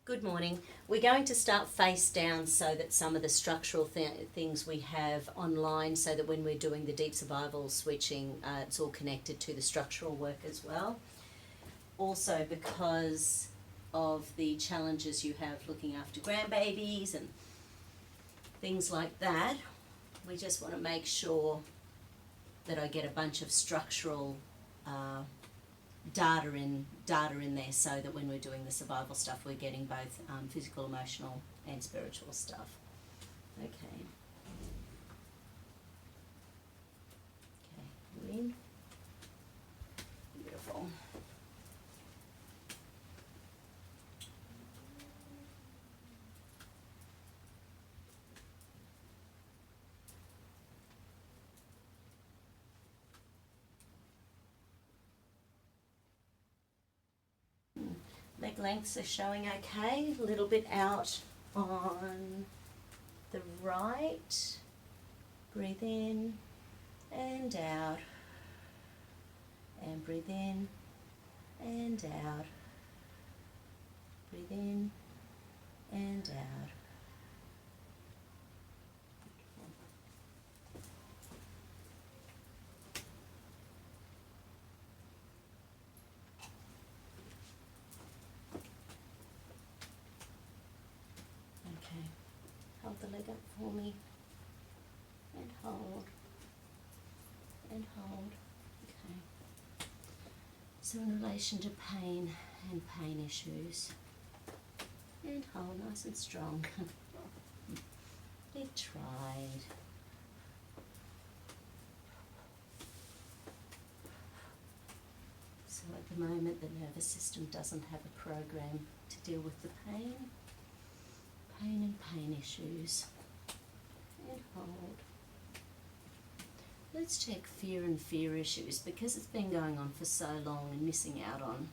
Good morning. We're going to start face down so that some of the structural things we have online, so that when we're doing the deep survival switching, it's all connected to the structural work as well. Also, because of the challenges you have looking after grandbabies and things like that, we just want to make sure that I get a bunch of structural data in there, so that when we're doing the survival stuff, we're getting both physical, emotional and spiritual stuff. Okay. In. Beautiful. Leg lengths are showing okay, a little bit out on the right. Breathe in and out, and breathe in and out. Breathe in and out. Okay, hold the leg up for me, and hold, and hold. Okay. So in relation to pain and pain issues, and hold nice and strong. We tried. So at the moment the nervous system doesn't have a program to deal with the pain and pain issues. And hold. Let's check fear and fear issues, because it's been going on for so long and missing out on,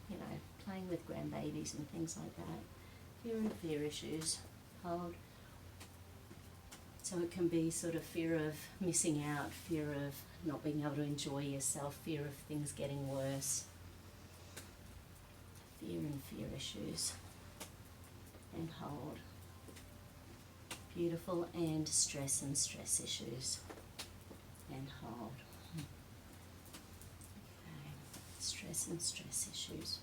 playing with grandbabies and things like that. Fear and fear issues. Hold. So it can be sort of fear of missing out, fear of not being able to enjoy yourself, fear of things getting worse. Fear and fear issues. And hold. Beautiful. And stress issues. And hold. Okay. Stress issues.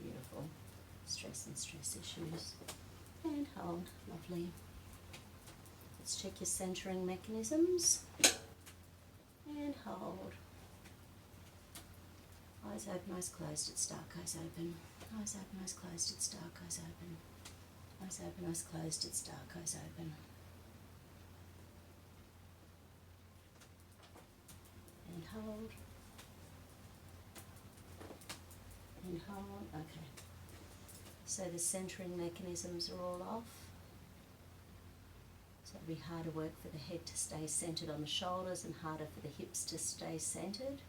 Beautiful. Stress issues. And hold. Lovely. Let's check your centering mechanisms. And hold. Eyes open, eyes closed, it's dark, eyes open. Eyes open, eyes closed, it's dark, eyes open. Eyes open, eyes closed, it's dark, eyes open. And hold. And hold. Okay. So the centering mechanisms are all off. So it'll be harder work for the head to stay centered on the shoulders and harder for the hips to stay centered.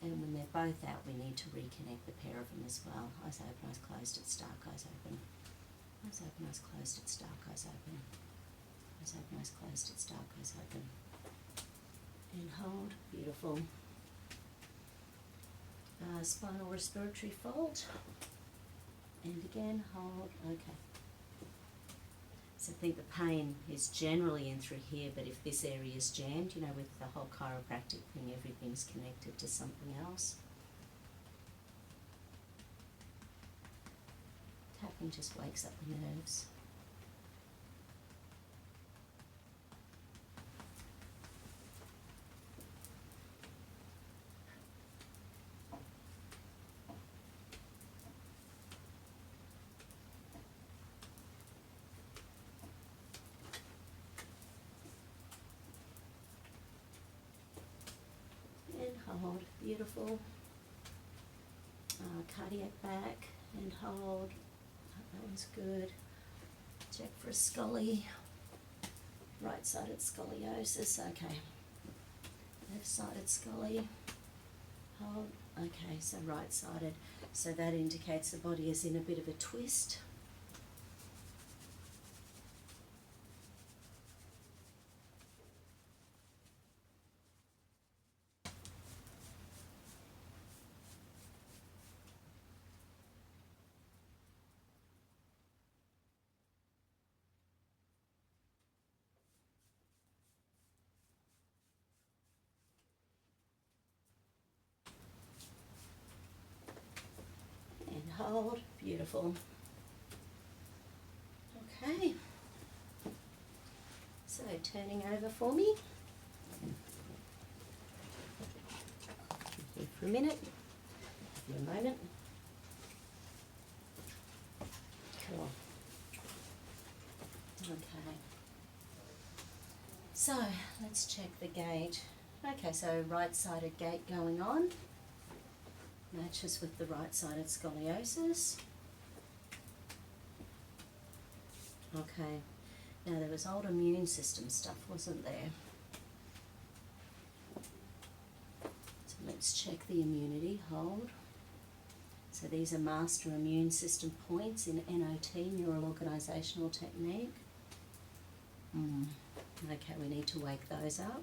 And when they're both out, we need to reconnect the pair of them as well. Eyes open, eyes closed, it's dark, eyes open. Eyes open, eyes closed, it's dark, eyes open. Eyes open, eyes closed, it's dark, eyes open. And hold. Beautiful. Spinal respiratory fault. And again, hold. Okay. So I think the pain is generally in through here, but if this area is jammed, with the whole chiropractic thing, everything's connected to something else. Tapping just wakes up the nerves. Hold. Beautiful. Cardiac back and hold. That one's good. Check for a scully. Right-sided scoliosis. Okay. Left-sided scully. Hold. Okay, so right-sided. So that indicates the body is in a bit of a twist. hold. Beautiful. Okay. So turning over for me. Here for a minute. For a moment. Cool. Okay. So let's check the gait. Okay, so right-sided gait going on. Matches with the right-sided scoliosis. Okay. Now there was old immune system stuff, wasn't there? So let's check the immunity. Hold. So these are master immune system points in n.o.t, neural organisational technique. Okay, we need to wake those up.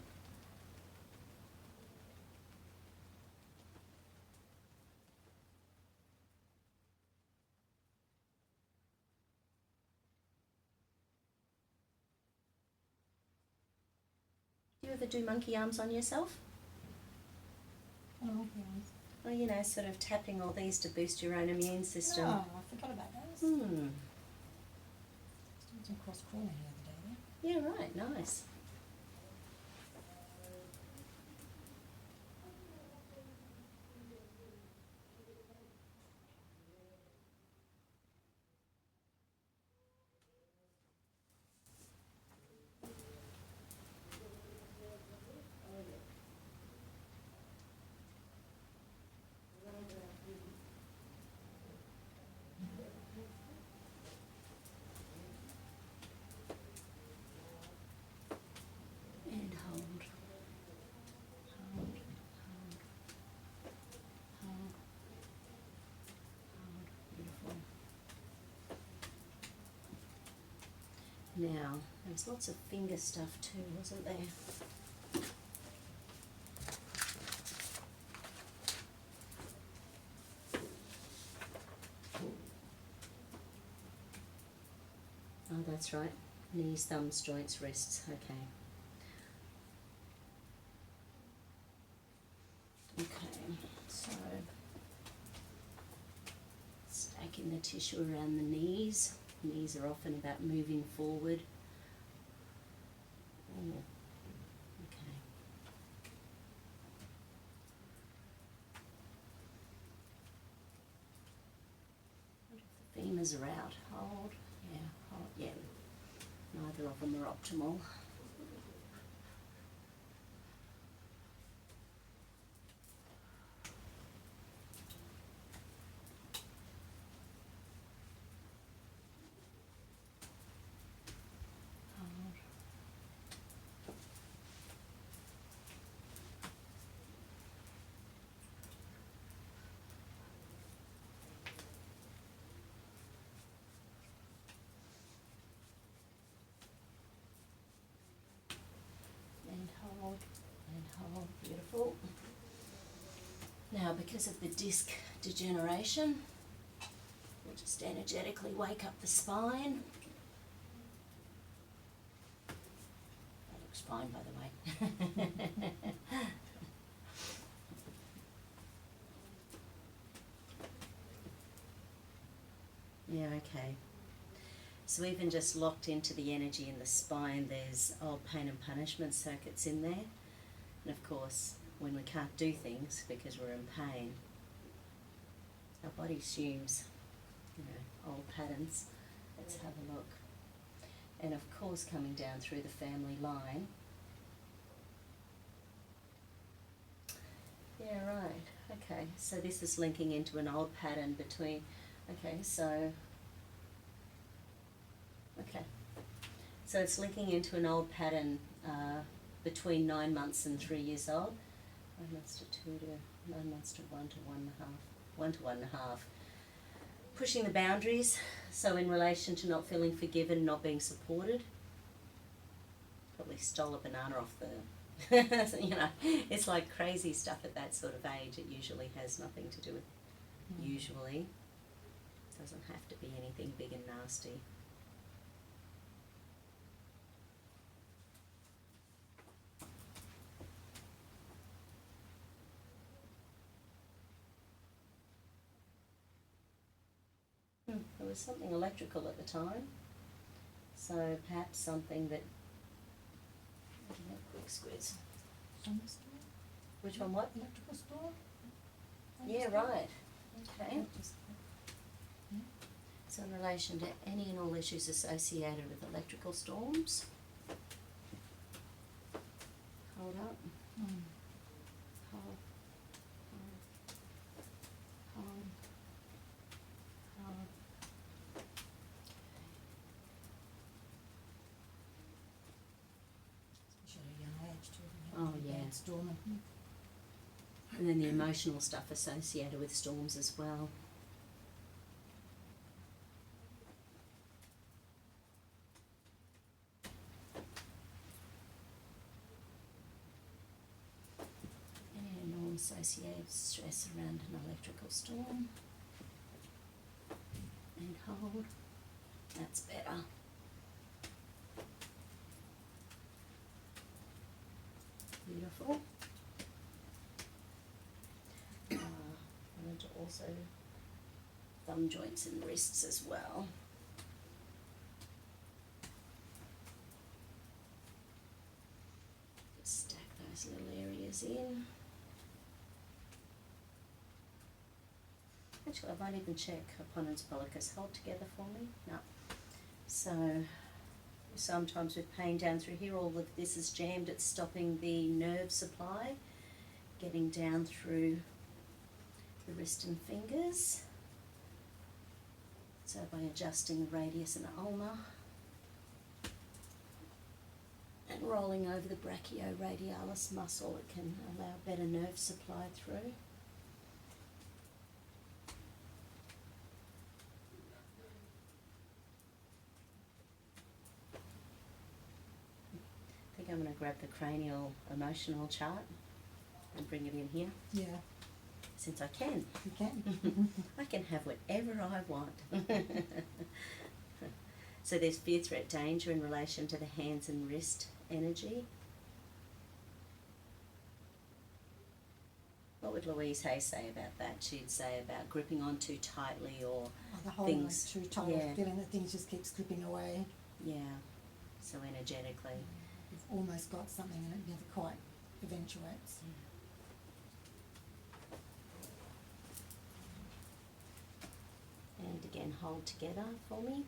Do you ever do monkey arms on yourself? Monkey arms. Well, you know, sort of tapping all these to boost your own immune system. Oh, I forgot about those. Just doing some cross crawling the other day. Yeah, right, nice. And hold. Hold, hold, hold, hold. Beautiful. Now, there was lots of finger stuff too, wasn't there? Oh, that's right. Knees, thumbs, joints, wrists. Okay. Okay, so stacking the tissue around the knees. Knees are often about moving forward. Oh, okay. What if the femurs are out? Hold. Yeah, hold. Yeah. Neither of them are optimal. Hold. And hold, and hold. Beautiful. Now, because of the disc degeneration, we'll just energetically wake up the spine. That looks fine, by the way. Yeah, okay. So even just locked into the energy in the spine, there's old pain and punishment circuits in there. And of course, when we can't do things because we're in pain, our body assumes, you know, old patterns. Let's have a look. And of course, coming down through the family line. Yeah, right. Okay, so this is linking into an old pattern between, okay, so it's linking into an old pattern between 9 months and 3 years old. 9 months to 2 to 9 months to 1 to 1.5, 1 to 1.5. Pushing the boundaries, so in relation to not feeling forgiven, not being supported. Probably stole a banana off the, so, you know, it's like crazy stuff at that sort of age. It usually has nothing to do with, usually. Doesn't have to be anything big and nasty. was something electrical at the time. So perhaps something that, quick squiz. Thunderstorm? Which one, what? Electrical storm? Yeah, Thunderstorm? right. Okay. Yeah. So in relation to any and all issues associated with electrical storms. Hold up. Mm. Hold. Hold. Hold. Especially at a young age too. Oh, when you have a yeah. bad storm and And then the emotional stuff associated with storms as well. And all associated stress around an electrical storm. And hold. That's better. Beautiful. I want to also thumb joints and wrists as well. Just stack those little areas in. Actually, I might even check opponent's pollicus. Hold together for me. No. So sometimes with pain down through here, all of this is jammed. It's stopping the nerve supply getting down through the wrist and fingers. So by adjusting the radius and ulna and rolling over the brachioradialis muscle, it can allow better nerve supply through. I think I'm going to grab the cranial emotional chart and bring it in here. yeah, Since I can. you can. I can have whatever I want. So there's fear, threat, danger in relation to the hands and wrist energy. What would Louise Hay say about that? She'd say about gripping on too tightly or The holding things, is too tight, yeah. feeling that things just keep slipping away. yeah, so energetically. You've almost got something and it never quite eventuates. And again, hold together for me.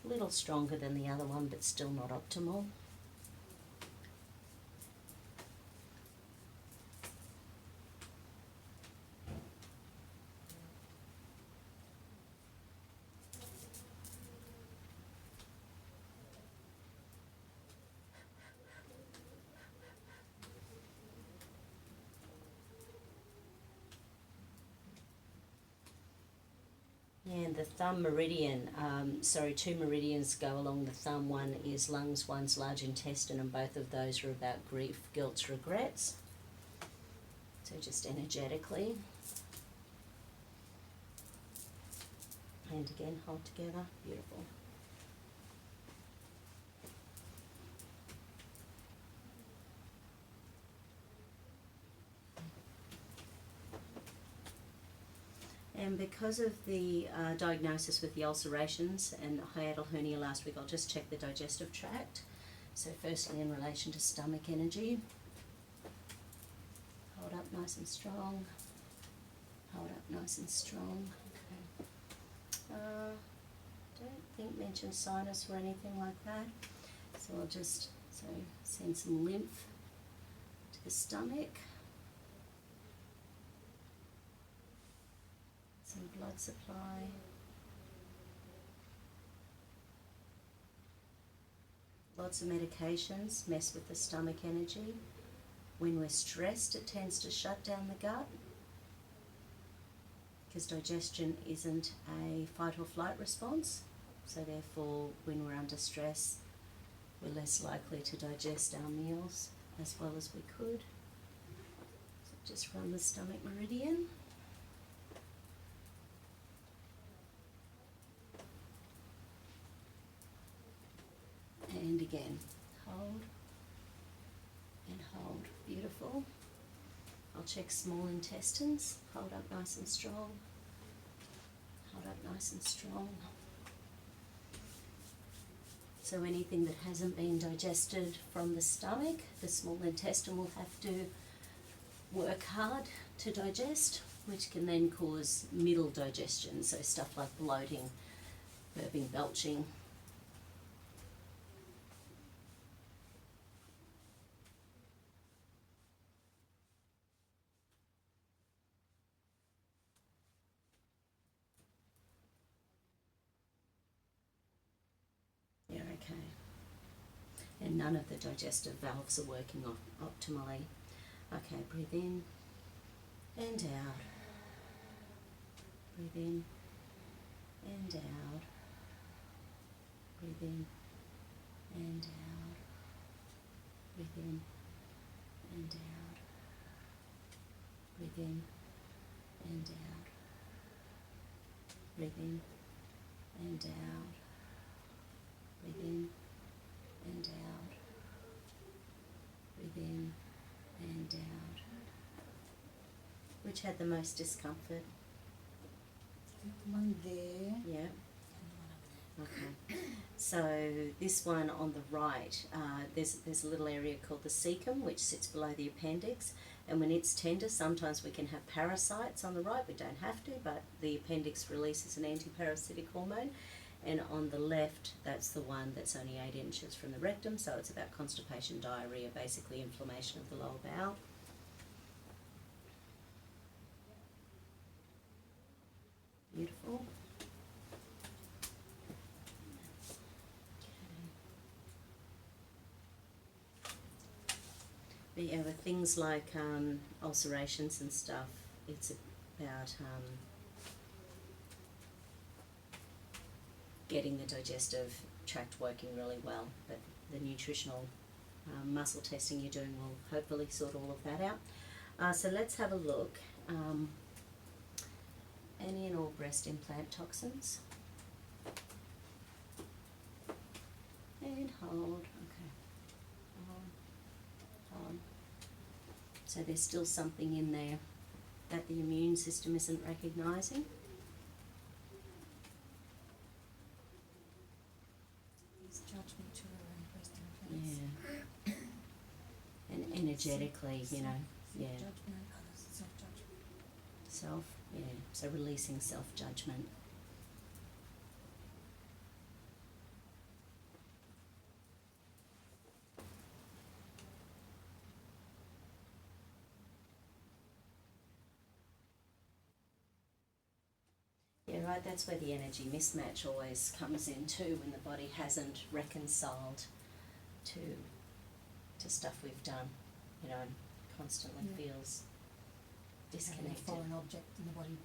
A little stronger than the other one, but still not optimal. And the thumb meridian, two meridians go along the thumb. One is lungs, one's large intestine, and both of those are about grief, guilt, regrets. So just energetically. And again, hold together. Beautiful. And because of the diagnosis with the ulcerations and hiatal hernia last week, I'll just check the digestive tract. So firstly, in relation to stomach energy, hold up nice and strong. Hold up nice and strong. Okay. Don't think mention sinus or anything like that. So I'll just send some lymph to the stomach. Some blood supply. Lots of medications mess with the stomach energy. When we're stressed, it tends to shut down the gut because digestion isn't a fight or flight response. So therefore, when we're under stress, we're less likely to digest our meals as well as we could. So just run the stomach meridian. And again, hold and hold. Beautiful. I'll check small intestines. Hold up nice and strong. Hold up nice and strong. So anything that hasn't been digested from the stomach, the small intestine will have to work hard to digest, which can then cause middle digestion, so stuff like bloating, burping, belching. Yeah, okay. And none of the digestive valves are working optimally. Okay, breathe in and out. Breathe in and out. Breathe in and out. Breathe in and out. Breathe in and out. Breathe in and out. Breathe in and out. Breathe in and out. Which had the most discomfort? The one there. Yeah. And the one over there. Okay. So this one on the right, there's a little area called the cecum, which sits below the appendix, and when it's tender, sometimes we can have parasites on the right. We don't have to, but the appendix releases an antiparasitic hormone. And on the left, that's the one that's only 8 inches from the rectum, so it's about constipation, diarrhea, basically inflammation of the lower bowel. Beautiful. But yeah, with things like ulcerations and stuff, it's about getting the digestive tract working really well. But the nutritional muscle testing you're doing will hopefully sort all of that out. So let's have a look. Any and all breast implant toxins. And hold. Okay. Hold. So there's still something in there that the immune system isn't recognising. It's judgment to around breast implants. Yeah. And energetically, you know, yeah. Self-judgment, others, self-judgment. Self, yeah. So releasing self-judgment. Yeah, right, that's where the energy mismatch always comes in too, when the body hasn't reconciled to stuff we've done, you know, and constantly feels disconnected. Having a foreign object in the body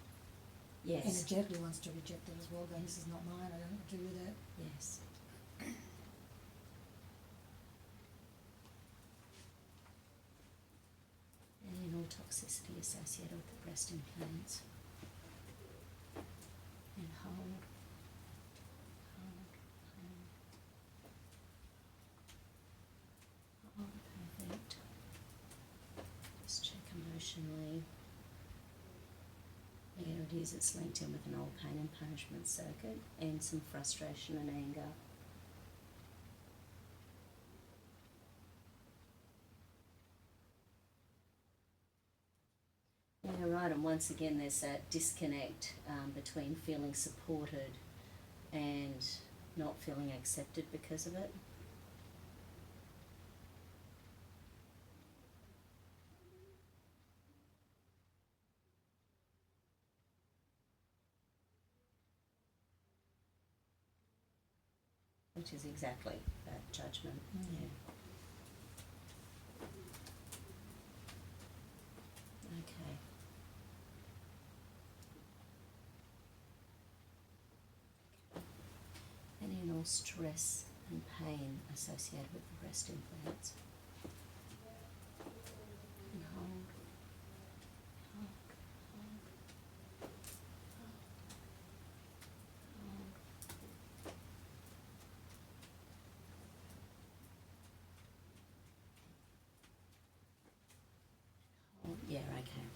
Yes. energetically wants to reject it as well, going, this is not mine, I don't want to do with it. Yes. Any and all toxicity associated with the breast implants. And hold. Hold, perfect. Just check emotionally. Yeah, it is, it's linked in with an old pain and punishment circuit and some frustration and anger. Yeah, right, and once again there's that disconnect between feeling supported and not feeling accepted because of it. Which is exactly that judgment. Yeah. Okay. Any and all stress and pain associated with the breast implants. And hold. Hold. Hold. Yeah, okay.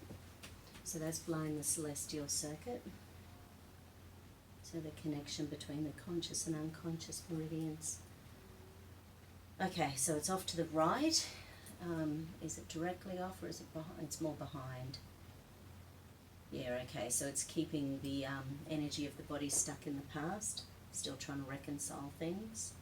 So that's blowing the celestial circuit. So the connection between the conscious and unconscious meridians. Okay, so it's off to the right. Is it directly off or is it behind? It's more behind. Yeah, okay, so it's keeping the energy of the body stuck in the past, still trying to reconcile things.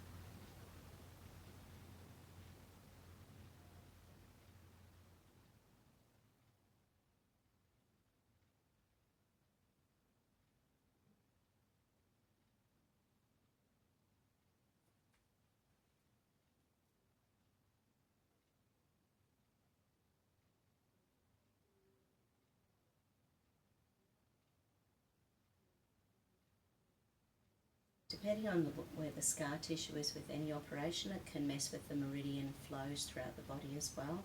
Depending on where the scar tissue is with any operation, it can mess with the meridian flows throughout the body as well.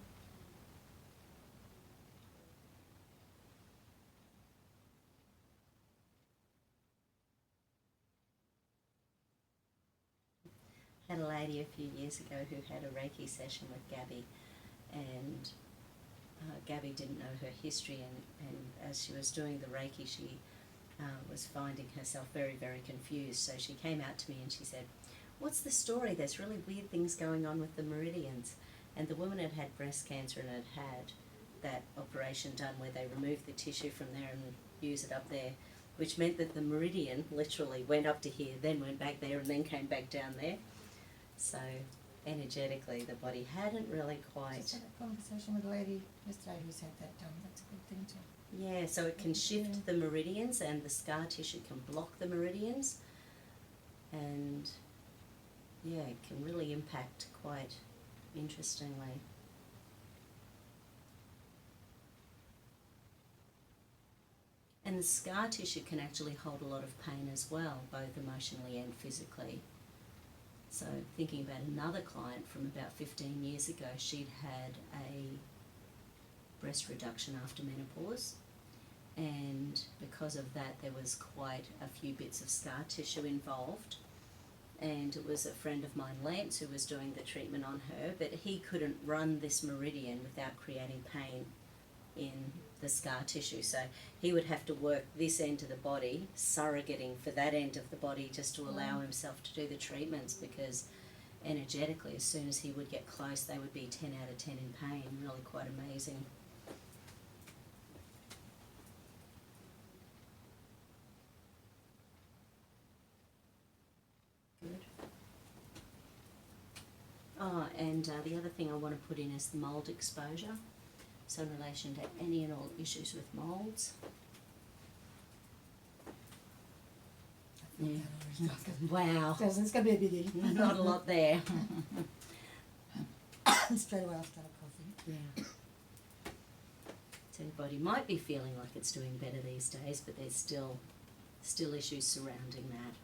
I had a lady a few years ago who had a Reiki session with Gabby, and Gabby didn't know her history, and as she was doing the Reiki, she was finding herself very, very confused. So she came out to me and she said, "What's the story? There's really weird things going on with the meridians." And the woman had had breast cancer and had had that operation done where they removed the tissue from there and use it up there, which meant that the meridian literally went up to here, then went back there, and then came back down there. So energetically, the body hadn't really quite... Just had a conversation with a lady yesterday who's had that done. That's a good thing too. Yeah, so it can shift the meridians, and the scar tissue can block the meridians, and yeah, it can really impact quite interestingly. And the scar tissue can actually hold a lot of pain as well, both emotionally and physically. So thinking about another client from about 15 years ago, she'd had a breast reduction after menopause, and because of that there was quite a few bits of scar tissue involved, and it was a friend of mine, Lance, who was doing the treatment on her, but he couldn't run this meridian without creating pain in the scar tissue, so he would have to work this end of the body, surrogating for that end of the body just to allow himself to do the treatments, because energetically as soon as he would get close they would be 10 out of 10 in pain. Really quite amazing. Good. Oh, and the other thing I want to put in is the mould exposure. So in relation to any and all issues with moulds. Yeah. Wow. It's going to be a biggie. Not a lot there. Straight away I'll start coughing. Yeah. So your body might be feeling like it's doing better these days, but there's still issues surrounding that.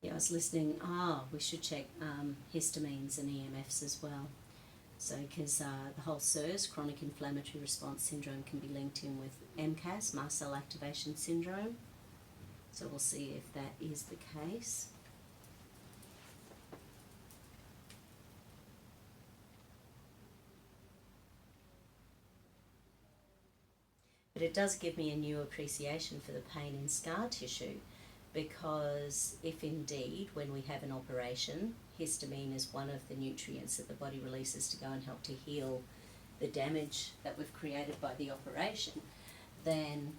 Yeah, I was listening. We should check histamines and EMFs as well. So, because the whole CIRS, chronic inflammatory response syndrome, can be linked in with MCAS, mast cell activation syndrome. So we'll see if that is the case. But it does give me a new appreciation for the pain in scar tissue, because if indeed when we have an operation, histamine is one of the nutrients that the body releases to go and help to heal the damage that we've created by the operation, then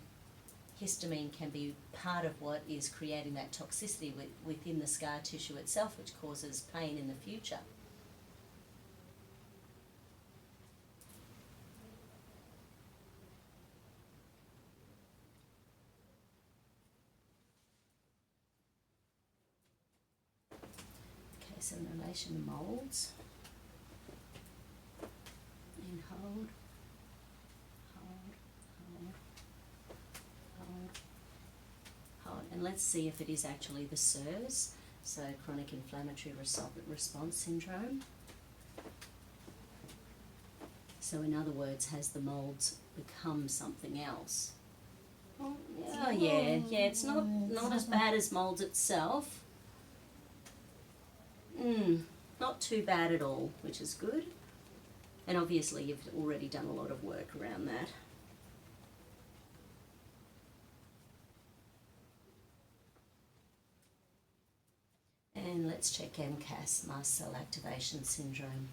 histamine can be part of what is creating that toxicity within the scar tissue itself, which causes pain in the future. So in relation to moulds, and hold, and let's see if it is actually the CIRS, so chronic inflammatory response syndrome. So in other words, has the moulds become something else? Oh yeah, it's not as bad as moulds itself. Not too bad at all, which is good. And obviously you've already done a lot of work around that. And let's check MCAS, mast cell activation syndrome.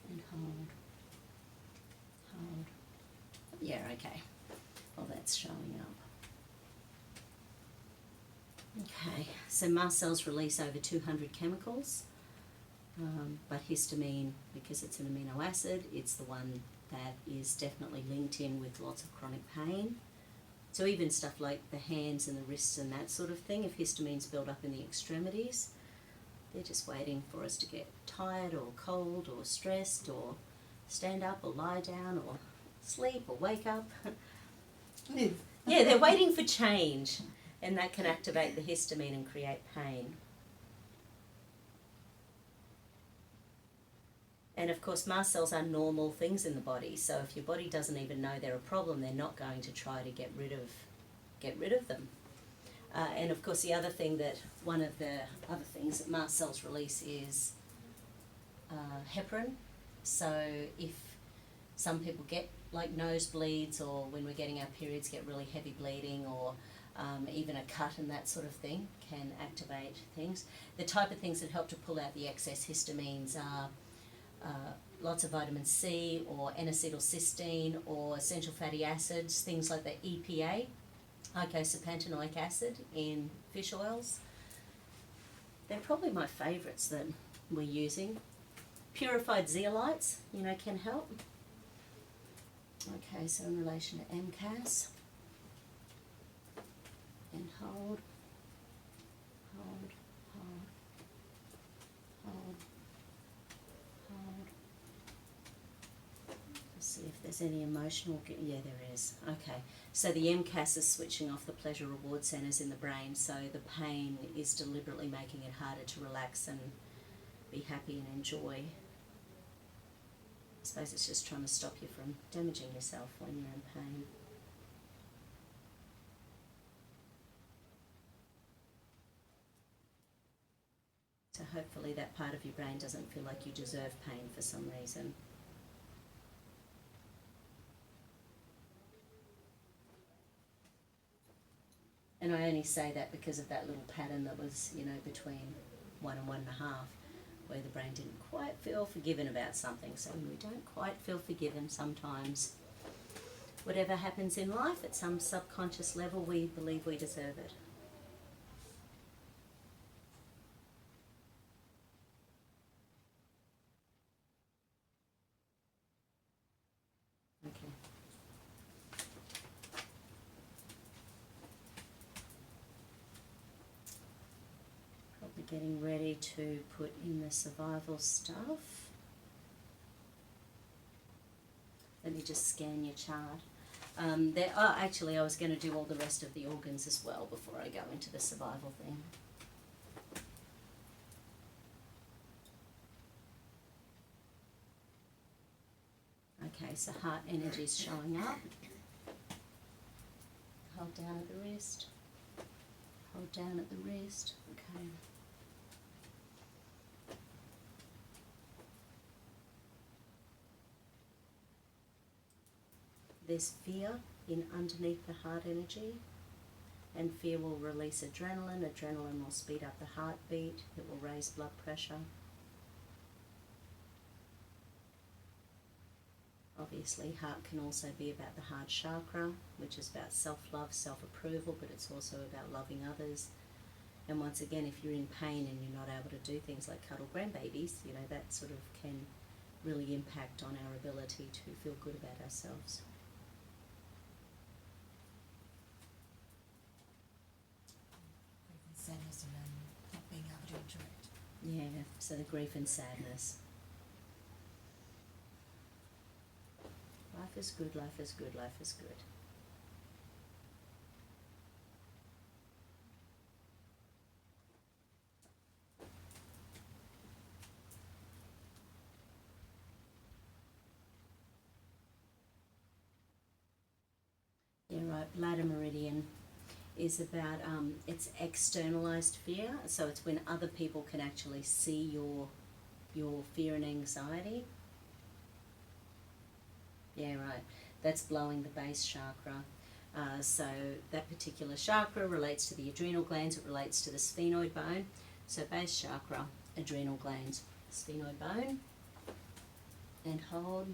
And hold. Yeah, okay. Well, that's showing up. Okay, so mast cells release over 200 chemicals, but histamine, because it's an amino acid, it's the one that is definitely linked in with lots of chronic pain. So even stuff like the hands and the wrists and that sort of thing, if histamine's built up in the extremities, they're just waiting for us to get tired or cold or stressed or stand up or lie down or sleep or wake up. Live. Yeah, they're waiting for change, and that can activate the histamine and create pain. And of course, mast cells are normal things in the body, so if your body doesn't even know they're a problem, they're not going to try to get rid of them. And of course, the other thing that, one of the other things that mast cells release is heparin. So if some people get like nosebleeds, or when we're getting our periods get really heavy bleeding, or even a cut and that sort of thing can activate things. The type of things that help to pull out the excess histamines are lots of vitamin C or N-acetylcysteine or essential fatty acids, things like the EPA, eicosapentaenoic acid in fish oils. They're probably my favourites that we're using. Purified zeolites, can help. Okay, so in relation to MCAS, and hold. Let's see if there's any emotional, yeah, there is. Okay, so the MCAS is switching off the pleasure reward centres in the brain, so the pain is deliberately making it harder to relax and be happy and enjoy. I suppose it's just trying to stop you from damaging yourself when you're in pain. So hopefully that part of your brain doesn't feel like you deserve pain for some reason. And I only say that because of that little pattern that was, between 1 and 1.5, where the brain didn't quite feel forgiven about something. So when we don't quite feel forgiven sometimes, whatever happens in life at some subconscious level, we believe we deserve it. Okay. Probably getting ready to put in the survival stuff. Let me just scan your chart. Actually, I was going to do all the rest of the organs as well before I go into the survival thing. Okay, so heart energy is showing up. Hold down at the wrist. Hold down at the wrist. Okay. There's fear in underneath the heart energy, and fear will release adrenaline. Adrenaline will speed up the heartbeat. It will raise blood pressure. Obviously, heart can also be about the heart chakra, which is about self-love, self-approval, but it's also about loving others. And once again, if you're in pain and you're not able to do things like cuddle grandbabies, that sort of can really impact on our ability to feel good about ourselves. Sadness and not being able to interact. Yeah, so the grief and sadness. Life is good, life is good, life is good. Yeah, right, bladder meridian is about, it's externalized fear, so it's when other people can actually see your your fear and anxiety. Yeah, right. That's blowing the base chakra. So that particular chakra relates to the adrenal glands. It relates to the sphenoid bone. So base chakra, adrenal glands, sphenoid bone. And hold.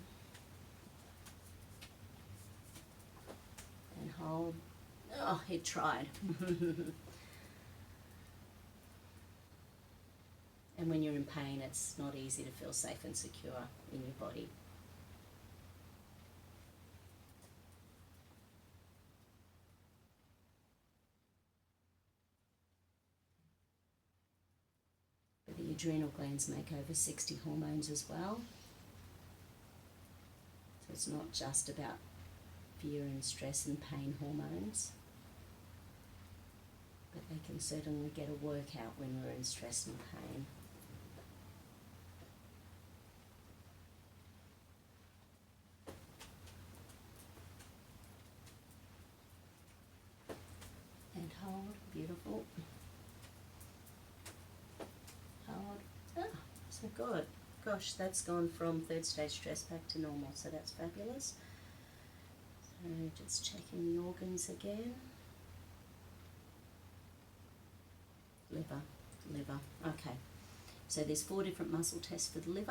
And hold. Oh, it tried. And when you're in pain, it's not easy to feel safe and secure in your body. But the adrenal glands make over 60 hormones as well. So it's not just about fear and stress and pain hormones. But they can certainly get a workout when we're in stress and pain. And hold, beautiful. Hold. Ah, so good. Gosh, that's gone from third stage stress back to normal, so that's fabulous. So just checking the organs again. Liver. Okay. So there's 4 different muscle tests for the liver.